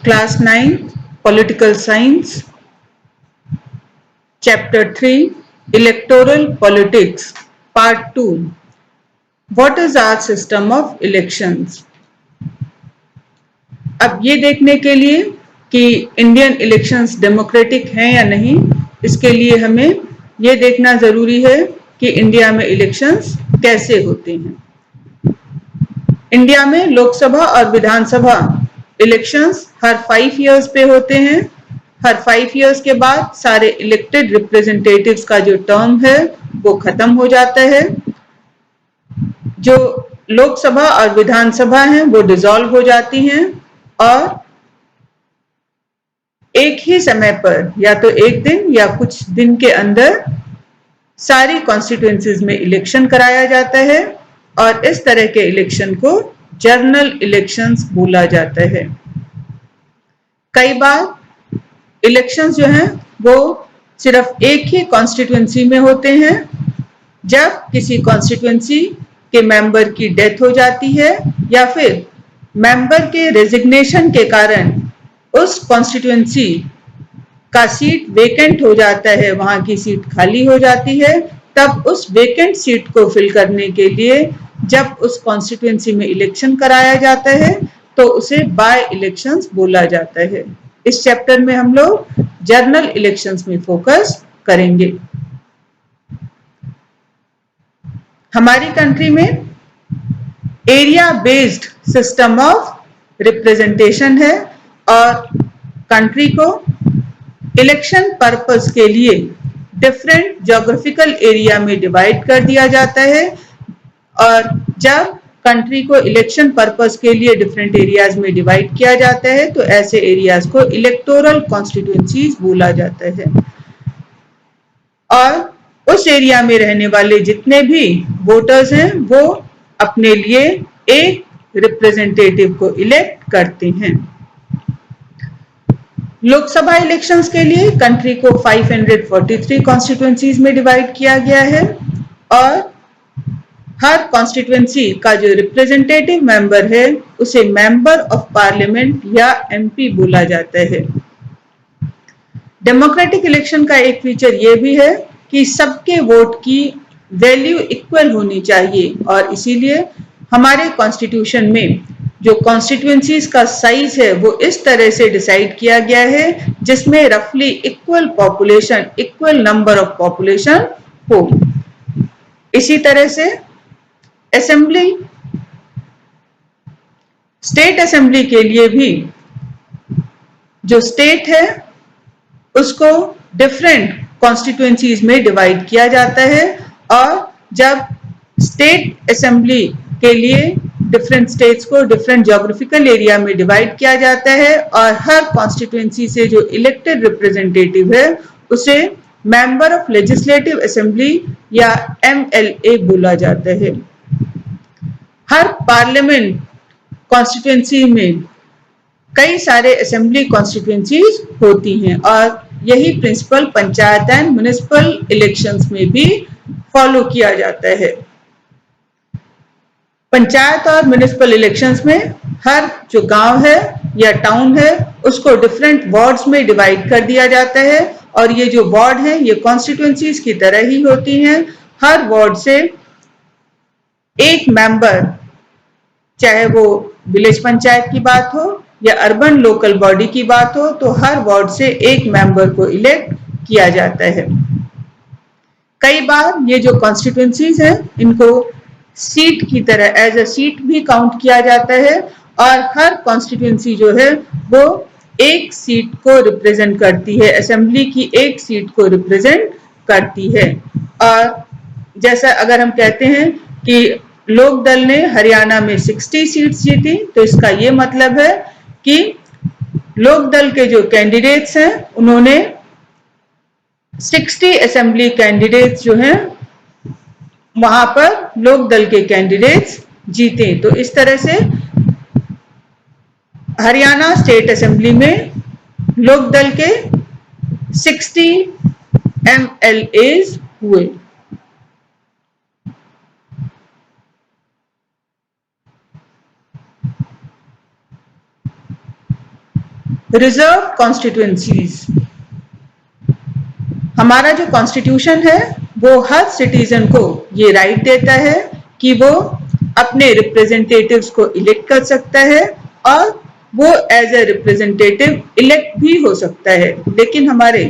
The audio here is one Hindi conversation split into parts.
Class 9 Political Science, Chapter 3 Electoral Politics, Part 2. What is our system of elections? अब ये देखने के लिए कि इंडियन इलेक्शंस डेमोक्रेटिक हैं या नहीं, इसके लिए हमें ये देखना जरूरी है कि इंडिया में इलेक्शंस कैसे होते हैं। इंडिया में लोकसभा और विधानसभा इलेक्शंस हर 5 इयर्स पे होते हैं। हर 5 इयर्स के बाद सारे इलेक्टेड रिप्रेजेंटेटिव्स का जो टर्म है वो खत्म हो जाता है। जो लोकसभा और विधानसभा हैं वो डिसॉल्व हो जाती हैं और एक ही समय पर या तो एक दिन या कुछ दिन के अंदर सारी कॉन्स्टिट्यूएंसीज में इलेक्शन कराया जाता है और इस तरह के इलेक्शन को जनरल इलेक्शंस बोला जाता है। कई बार इलेक्शंस जो हैं वो सिर्फ एक ही कॉन्स्टिट्यूएंसी में होते हैं। जब किसी कॉन्स्टिट्यूएंसी के मेंबर की डेथ हो जाती है या फिर मेंबर के रेजिग्नेशन के कारण उस कॉन्स्टिट्यूएंसी का सीट वेकेंट हो जाता है, वहां की सीट खाली हो जाती है, तब उस वेकेंट सीट को फिल करने के लिए जब उस कॉन्स्टिट्यूएंसी में इलेक्शन कराया जाता है तो उसे बाय इलेक्शंस बोला जाता है। इस चैप्टर में हम लोग जनरल इलेक्शंस में फोकस करेंगे। हमारी कंट्री में area based system of representation है और कंट्री को इलेक्शन पर्पस के लिए डिफरेंट ज्योग्राफिकल एरिया में डिवाइड कर दिया जाता है और जब कंट्री को इलेक्शन पर्पस के लिए डिफरेंट एरियाज में डिवाइड किया जाता है तो ऐसे एरियाज को इलेक्टोरल कॉन्स्टिट्यूएंसीज बोला जाता है और उस एरिया में रहने वाले जितने भी वोटर्स हैं वो अपने लिए एक रिप्रेजेंटेटिव को इलेक्ट करते हैं। लोकसभा इलेक्शंस के लिए कंट्री को 543 कॉन्स्टिट्यूएंसीज में डिवाइड किया गया है और हर कॉन्स्टिट्यूएंसी का जो रिप्रेजेंटेटिव मेंबर है उसे मेंबर ऑफ पार्लियामेंट या एमपी बोला जाता है। डेमोक्रेटिक इलेक्शन का एक फीचर ये भी है कि सबके वोट की वैल्यू इक्वल होनी चाहिए और इसीलिए हमारे कॉन्स्टिट्यूशन में जो कॉन्स्टिट्यूएंसीज का साइज है वो इस तरह से डिसाइड किया गया है जिसमें रफली equal population, equal number of population हो। इसी तरह से असेंबली, स्टेट असेंबली के लिए भी जो स्टेट है उसको डिफरेंट कॉन्स्टिट्यूएंसीज में डिवाइड किया जाता है और जब स्टेट असेंबली के लिए डिफरेंट स्टेट्स को डिफरेंट ज्योग्राफिकल एरिया में डिवाइड किया जाता है और हर कॉन्स्टिट्यूएंसी से जो इलेक्टेड रिप्रेजेंटेटिव है उसे मेंबर ऑफ लेजिस्लेटिव असेंबली या एमएलए बोला जाता है। हर पार्लियामेंट कॉन्स्टिट्यूएंसी में कई सारे असेंबली कॉन्स्टिट्यूएंसीज होती हैं और यही principle panchayat and municipal elections में भी फॉलो किया जाता है। पंचायत और म्युनिसिपल इलेक्शंस में हर जो गांव है या टाउन है उसको डिफरेंट वार्ड्स में डिवाइड कर दिया जाता है और ये जो वार्ड है ये कॉन्स्टिट्यूएंसीज की तरह ही होती हैं। हर वार्ड से एक मेंबर, चाहे वो विलेज पंचायत की बात हो या अर्बन लोकल बॉडी की बात हो, तो हर वार्ड से एक मेंबर को इलेक्ट किया जाता है। कई बार ये जो कॉन्स्टिट्यूएंसीज हैं इनको सीट की तरह एज अ सीट भी काउंट किया जाता है और हर कॉन्स्टिट्यूएंसी जो है वो एक सीट को रिप्रेजेंट करती है, असेंबली की एक सीट को रिप्रेजेंट करती है। और जैसा अगर हम कहते हैं कि लोक दल ने हरियाणा में 60 सीट्स जीती तो इसका ये मतलब है कि लोक दल के जो कैंडिडेट्स हैं उन्होंने 60 असेंबली कैंडिडेट्स जो हैं वहां पर लोक दल के कैंडिडेट्स जीते। तो इस तरह से हरियाणा स्टेट असेंबली में लोक दल के 60 एमएलएज हुए। रिजर्व कॉन्स्टिट्यूएंसीज, हमारा जो कॉन्स्टिट्यूशन है वो हर सिटीजन को ये राइट देता है कि वो अपने रिप्रेजेंटेटिव्स को इलेक्ट कर सकता है और वो एज ए रिप्रेजेंटेटिव इलेक्ट भी हो सकता है। लेकिन हमारे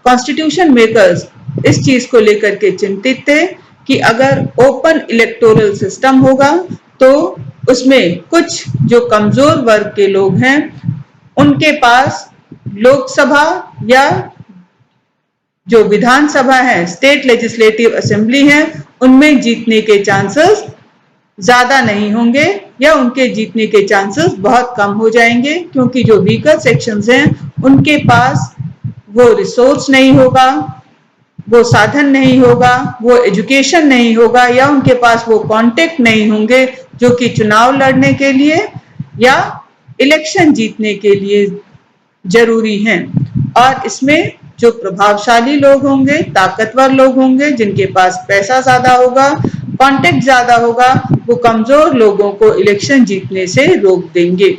कॉन्स्टिट्यूशन मेकर्स इस चीज को लेकर के चिंतित थे कि अगर ओपन इलेक्टोरल सिस्टम होगा तो उसमें कुछ जो कमजोर वर्ग के लोग हैं उनके पास लोकसभा या जो विधानसभा है, स्टेट लेजिस्लेटिव असेंबली है, उनमें जीतने के चांसेस ज्यादा नहीं होंगे या उनके जीतने के चांसेस बहुत कम हो जाएंगे, क्योंकि जो वीकर सेक्शंस हैं उनके पास वो रिसोर्स नहीं होगा, वो साधन नहीं होगा, वो एजुकेशन नहीं होगा या उनके पास वो कॉन्टेक्ट नहीं होंगे जो कि चुनाव लड़ने के लिए या इलेक्शन जीतने के लिए जरूरी हैं। और इसमें जो प्रभावशाली लोग होंगे, ताकतवर लोग होंगे, जिनके पास पैसा ज्यादा होगा, कॉन्टेक्ट ज्यादा होगा, वो कमजोर लोगों को इलेक्शन जीतने से रोक देंगे।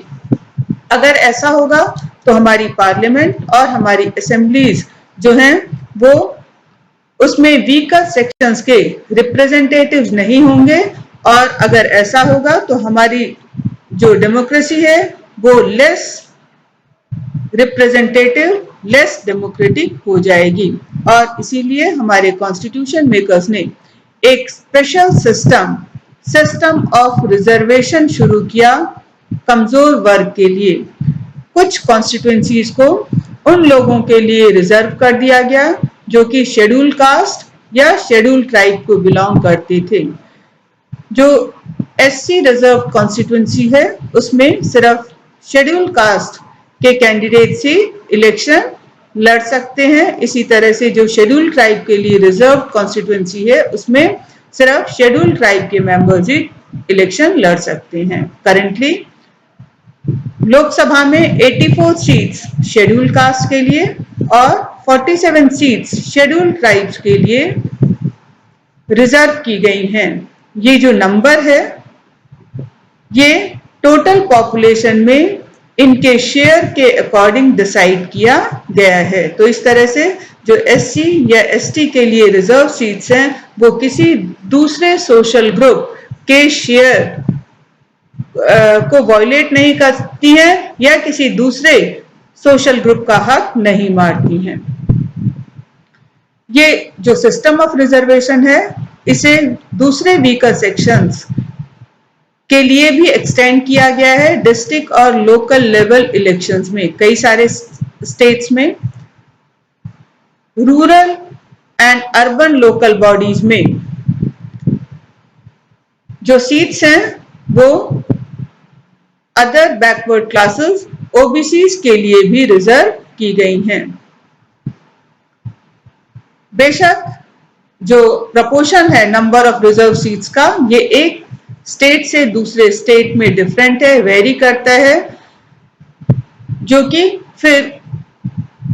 अगर ऐसा होगा तो हमारी पार्लियामेंट और हमारी असेंबलीज जो हैं वो उसमें वीकर सेक्शंस के रिप्रेजेंटेटिव्स नहीं होंगे और अगर ऐसा होगा तो हमारी जो डेमोक्रेसी है वो लेस रिप्रेजेंटेटिव, लेस डेमोक्रेटिक हो जाएगी। और इसीलिए हमारे कॉन्स्टिट्यूशन मेकर्स ने एक स्पेशल सिस्टम ऑफ रिजर्वेशन शुरू किया कमजोर वर्ग के लिए। कुछ कॉन्स्टिट्यूएंसीज को उन लोगों के लिए रिजर्व कर दिया गया जो कि शेड्यूल कास्ट या शेड्यूल ट्राइब को बिलोंग करते थे। जो एससी रिजर्व कॉन्स्टिट्यूएंसी है उसमें सिर्फ शेड्यूल कास्ट के कैंडिडेट ही इलेक्शन लड़ सकते हैं। इसी तरह से जो शेड्यूल ट्राइब के लिए रिजर्व कॉन्स्टिट्यूएंसी है उसमें सिर्फ शेड्यूल ट्राइब के मेंबर्स ही इलेक्शन लड़ सकते हैं। करेंटली लोकसभा में 84 सीट्स शेड्यूल कास्ट के लिए और 47 सीट्स शेड्यूल ट्राइब्स के लिए रिजर्व की गई हैं। ये जो नंबर है ये टोटल पॉपुलेशन में इनके शेयर के अकॉर्डिंग डिसाइड किया गया है। तो इस तरह से जो एससी या एसटी के लिए रिजर्व सीट्स हैं वो किसी दूसरे सोशल ग्रुप के शेयर को वायलेट नहीं करती हैं या किसी दूसरे सोशल ग्रुप का हक नहीं मारती हैं। ये जो सिस्टम ऑफ रिजर्वेशन है इसे दूसरे वीकर सेक्शंस के लिए भी एक्सटेंड किया गया है डिस्ट्रिक्ट और लोकल लेवल इलेक्शंस में। कई सारे स्टेट्स में rural and urban local bodies में जो सीट्स हैं वो अदर बैकवर्ड क्लासेस ओबीसीज के लिए भी रिजर्व की गई हैं। बेशक जो प्रपोर्शन है नंबर ऑफ रिजर्व सीट्स का ये एक स्टेट से दूसरे स्टेट में डिफरेंट है, वेरी करता है, जो कि फिर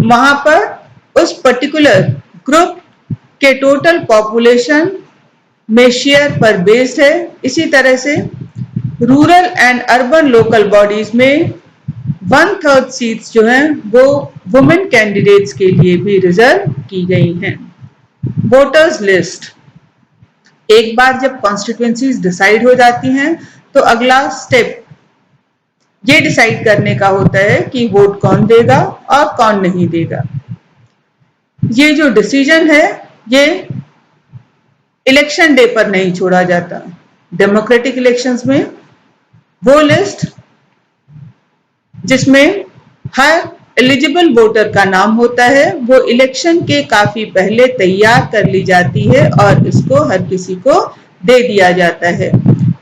वहां पर उस पर्टिकुलर ग्रुप के टोटल पॉपुलेशन में शेयर पर बेस्ड है। इसी तरह से rural and urban local bodies में 1/3 सीट्स जो हैं वो वुमेन कैंडिडेट्स के लिए भी रिजर्व की गई हैं। वोटर्स लिस्ट, एक बार जब कॉन्स्टिट्यूएंसीज डिसाइड हो जाती हैं तो अगला स्टेप ये डिसाइड करने का होता है कि वोट कौन देगा और कौन नहीं देगा। ये जो डिसीजन है ये इलेक्शन डे पर नहीं छोड़ा जाता। डेमोक्रेटिक इलेक्शंस में वो लिस्ट जिसमें हर एलिजिबल वोटर का नाम होता है वो इलेक्शन के काफी पहले तैयार कर ली जाती है और इसको हर किसी को दे दिया जाता है।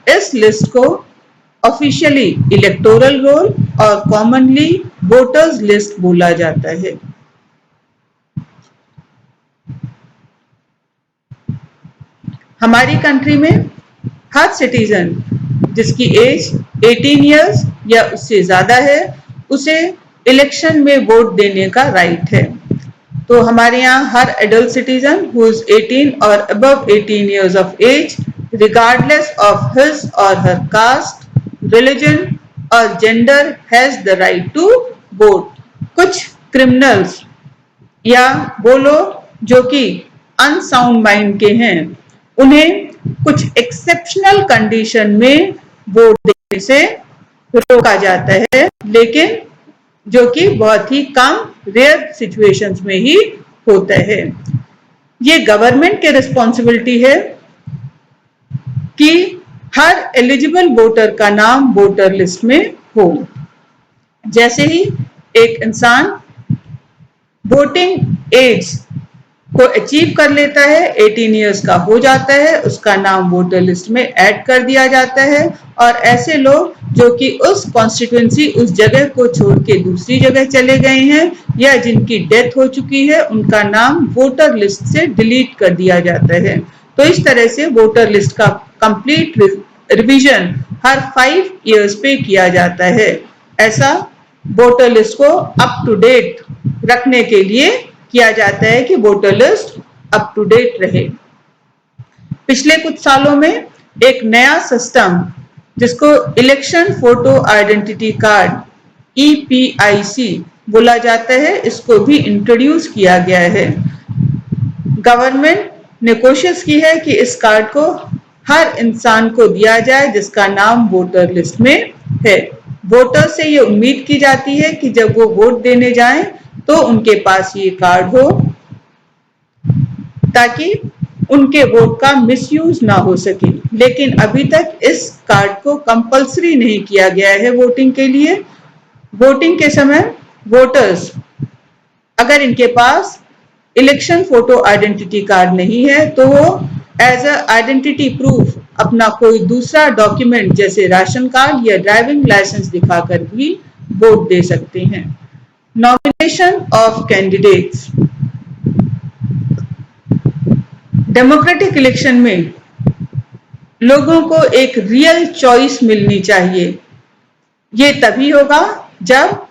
इस लिस्ट को ऑफिशियली इलेक्टोरल रोल और कॉमनली वोटर्स लिस्ट बोला जाता है। हमारी कंट्री में हर सिटीजन जिसकी एज 18 इयर्स या उससे ज्यादा है उसे इलेक्शन में वोट देने का राइट है। तो हमारे यहाँ हर एडल्ट सिटीजन हु इज 18 और above 18 years of age regardless of his or her caste, religion or gender has the right to vote. कुछ क्रिमिनल्स या बोलो जो कि अनसाउंड माइंड के हैं, उन्हें कुछ एक्सेप्शनल कंडीशन में वोट देने से रोका जाता है, लेकिन जो कि बहुत ही कम रेयर सिचुएशंस में ही होता है। ये गवर्नमेंट की रिस्पॉन्सिबिलिटी है कि हर एलिजिबल वोटर का नाम वोटर लिस्ट में हो। जैसे ही एक इंसान वोटिंग एज को अचीव कर लेता है, 18 इयर्स का हो जाता है, उसका नाम वोटर लिस्ट में ऐड कर दिया जाता है। और ऐसे लोग जो कि उस कॉन्स्टिट्यूएंसी, उस जगह को छोड़ के दूसरी जगह चले गए हैं या जिनकी डेथ हो चुकी है, उनका नाम वोटर लिस्ट से डिलीट कर दिया जाता है। तो इस तरह से वोटर लिस्ट का कंप्लीट रिवीजन हर 5 इयर्स पे किया जाता है। ऐसा वोटर लिस्ट को अप टू डेट रखने के लिए किया जाता है कि voter list up to date रहे। पिछले कुछ सालों में एक नया सिस्टम जिसको election photo identity card EPIC बोला जाता है, इसको भी इंट्रोड्यूस किया गया है। गवर्नमेंट ने कोशिश की है कि इस कार्ड को हर इंसान को दिया जाए जिसका नाम वोटर लिस्ट में है। वोटर से ये उम्मीद की जाती है कि जब वो वोट देने जाएं तो उनके पास ये कार्ड हो, ताकि उनके वोट का मिसयूज ना हो सके। लेकिन अभी तक इस कार्ड को कंपल्सरी नहीं किया गया है वोटिंग के लिए। वोटिंग के समय वोटर्स अगर इनके पास इलेक्शन फोटो आइडेंटिटी कार्ड नहीं है तो वो एज अ आइडेंटिटी प्रूफ अपना कोई दूसरा डॉक्यूमेंट जैसे राशन कार्ड या ड्राइविंग लाइसेंस दिखाकर भी वोट दे सकते हैं। Nomination of candidates. Democratic election में लोगों को एक रियल चॉइस मिलनी चाहिए। ये तभी होगा जब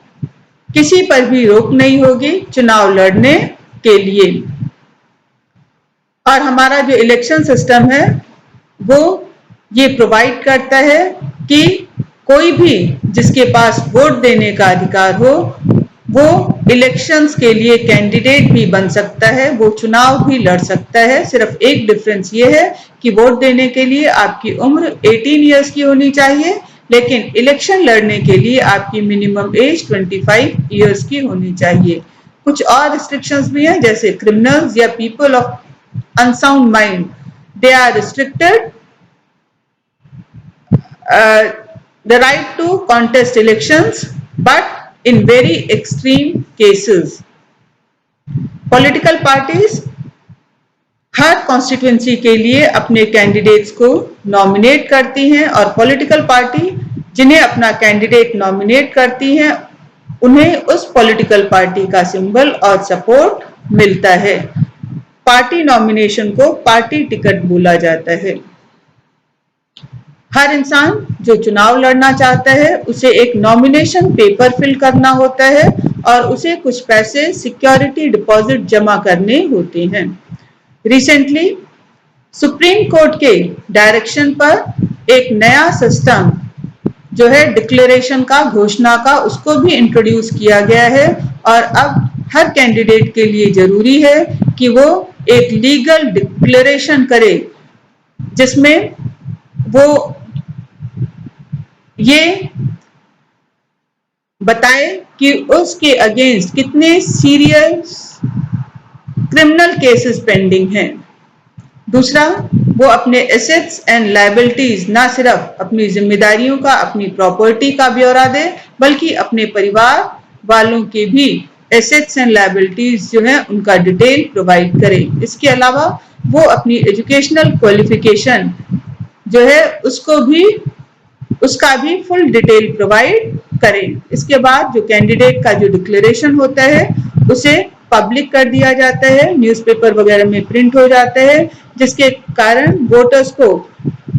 किसी पर भी रोक नहीं होगी चुनाव लड़ने के लिए। और हमारा जो इलेक्शन सिस्टम है वो ये प्रोवाइड करता है कि कोई भी जिसके पास वोट देने का अधिकार हो वो इलेक्शंस के लिए कैंडिडेट भी बन सकता है, वो चुनाव भी लड़ सकता है। सिर्फ एक डिफरेंस ये है कि वोट देने के लिए आपकी उम्र 18 इयर्स की होनी चाहिए, लेकिन इलेक्शन लड़ने के लिए आपकी मिनिमम एज 25 इयर्स की होनी चाहिए। कुछ और रिस्ट्रिक्शंस भी हैं, जैसे क्रिमिनल्स या people of unsound mind, they are restricted the right to contest elections but in very extreme cases. Political parties her constituency के लिए अपने कैंडिडेट्स को नॉमिनेट करती हैं और पॉलिटिकल पार्टी जिन्हें अपना कैंडिडेट नॉमिनेट करती हैं उन्हें उस पॉलिटिकल पार्टी का सिंबल और सपोर्ट मिलता है। पार्टी नॉमिनेशन को पार्टी टिकट बोला जाता है। हर इंसान जो चुनाव लड़ना चाहता है उसे एक नॉमिनेशन पेपर फिल करना होता है और उसे कुछ पैसे सिक्योरिटी डिपॉजिट जमा करने होते हैं। रिसेंटली सुप्रीम कोर्ट के डायरेक्शन पर एक नया सिस्टम जो है डिक्लेरेशन का, घोषणा का, उसको भी इंट्रोड्यूस किया गया है और अब हर कैंडिडेट के लिए जरूरी है कि वो एक लीगल डिक्लेरेशन करे जिसमें वो ये बताए कि उसके अगेंस्ट कितने सीरियस क्रिमिनल केसेस पेंडिंग हैं। दूसरा, वो अपने एसेट्स एंड लायबिलिटीज ना सिर्फ अपनी जिम्मेदारियों का, अपनी प्रॉपर्टी का ब्यौरा दे, बल्कि अपने परिवार वालों के भी एसेट्स एंड लायबिलिटीज जो है उनका डिटेल प्रोवाइड करे। इसके अलावा वो अपनी एजुकेशनल क्वालिफिकेशन जो है उसका भी फुल डिटेल प्रोवाइड करें। इसके बाद जो कैंडिडेट का जो डिक्लेरेशन होता है उसे पब्लिक कर दिया जाता है, न्यूज़पेपर वगैरह में प्रिंट हो जाता है, जिसके कारण वोटर्स को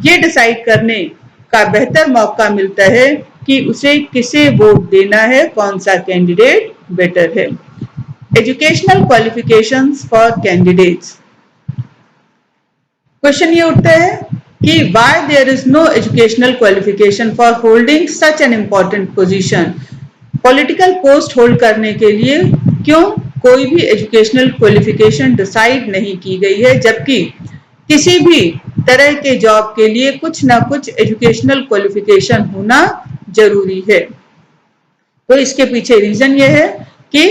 ये डिसाइड करने का बेहतर मौका मिलता है कि उसे किसे वोट देना है, कौन सा कैंडिडेट बेटर है। Educational qualifications for candidates. Question ये उठता है कि why there is no educational qualification for holding such an important position. Political post hold करने के लिए क्यों कोई भी एजुकेशनल क्वालिफिकेशन डिसाइड नहीं की गई है, जबकि किसी भी तरह के जॉब के लिए कुछ ना कुछ एजुकेशनल क्वालिफिकेशन होना जरूरी है। तो इसके पीछे रीजन ये है कि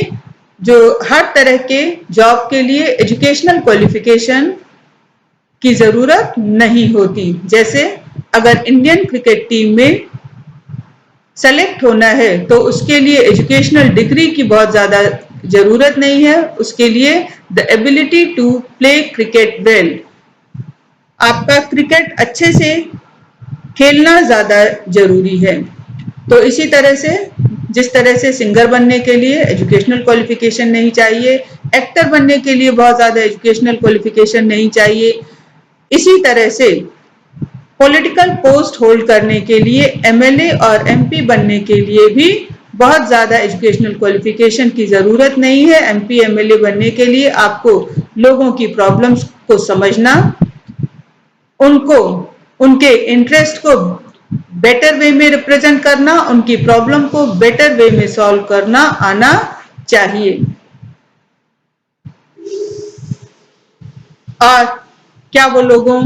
जो हर तरह के जॉब के लिए एजुकेशनल क्वालिफिकेशन की जरूरत नहीं होती। जैसे अगर इंडियन क्रिकेट टीम में सेलेक्ट होना है तो उसके लिए एजुकेशनल डिग्री की बहुत ज्यादा जरूरत नहीं है, उसके लिए the ability to play cricket well, आपका क्रिकेट अच्छे से खेलना ज्यादा जरूरी है। तो इसी तरह से जिस तरह से सिंगर बनने के लिए एजुकेशनल क्वालिफिकेशन नहीं चाहिए, एक्टर बनने के लिए बहुत ज्यादा एजुकेशनल क्वालिफिकेशन नहीं चाहिए, इसी तरह से पॉलिटिकल पोस्ट होल्ड करने के लिए एमएलए और एमपी बनने के लिए भी बहुत ज्यादा एजुकेशनल क्वालिफिकेशन की जरूरत नहीं है। एमपी एमएलए बनने के लिए आपको लोगों की प्रॉब्लम्स को समझना, उनको उनके इंटरेस्ट को बेटर वे में रिप्रेजेंट करना, उनकी प्रॉब्लम को बेटर वे में सॉल्व करना आना चाहिए। और क्या वो लोगों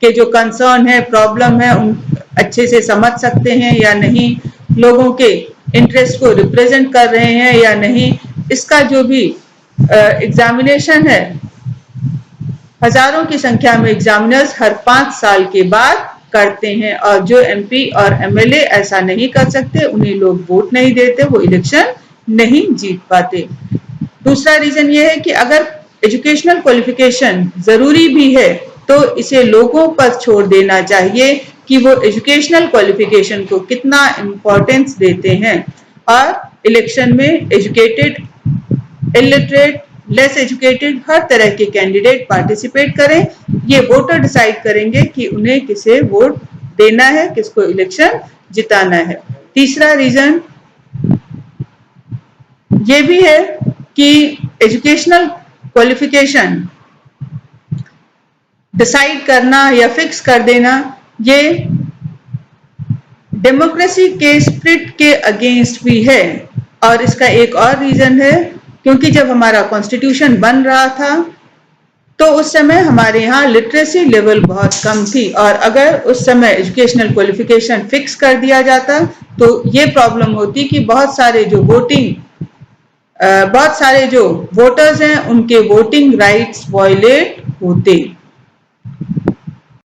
के जो कंसर्न है, प्रॉब्लम है, उन अच्छे से समझ सकते हैं या नहीं, लोगों के इंटरेस्ट को रिप्रेजेंट कर रहे हैं या नहीं, इसका जो भी एग्जामिनेशन है, हजारों की संख्या में एग्जामिनर्स हर 5 साल के बाद करते हैं, और जो एमपी और एमएलए ऐसा नहीं कर सकते, उन्हें लोग वोट नहीं देते, वो इलेक्शन नहीं जीत पाते। दूसरा रीजन ये है कि अगर एजुकेशनल क्वालिफिकेशन जरूरी भी है तो इसे लोगों पर छोड़ देना चाहिए कि वो एजुकेशनल क्वालिफिकेशन को कितना इम्पोर्टेंस देते हैं, और इलेक्शन में एजुकेटेड, इलिटरेट, लेस एजुकेटेड हर तरह के कैंडिडेट पार्टिसिपेट करें। ये वोटर डिसाइड करेंगे कि उन्हें किसे वोट देना है, किसको इलेक्शन जिताना है। तीसरा रीजन ये भी है कि एजुकेशनल क्वालिफिकेशन डिसाइड करना या फिक्स कर देना ये डेमोक्रेसी के स्पिरिट के अगेंस्ट भी है। और इसका एक और रीजन है, क्योंकि जब हमारा कॉन्स्टिट्यूशन बन रहा था तो उस समय हमारे यहाँ लिटरेसी लेवल बहुत कम थी, और अगर उस समय एजुकेशनल क्वालिफिकेशन फिक्स कर दिया जाता तो ये प्रॉब्लम होती कि बहुत सारे जो वोटर्स हैं उनके वोटिंग राइट्स वायलेट होते।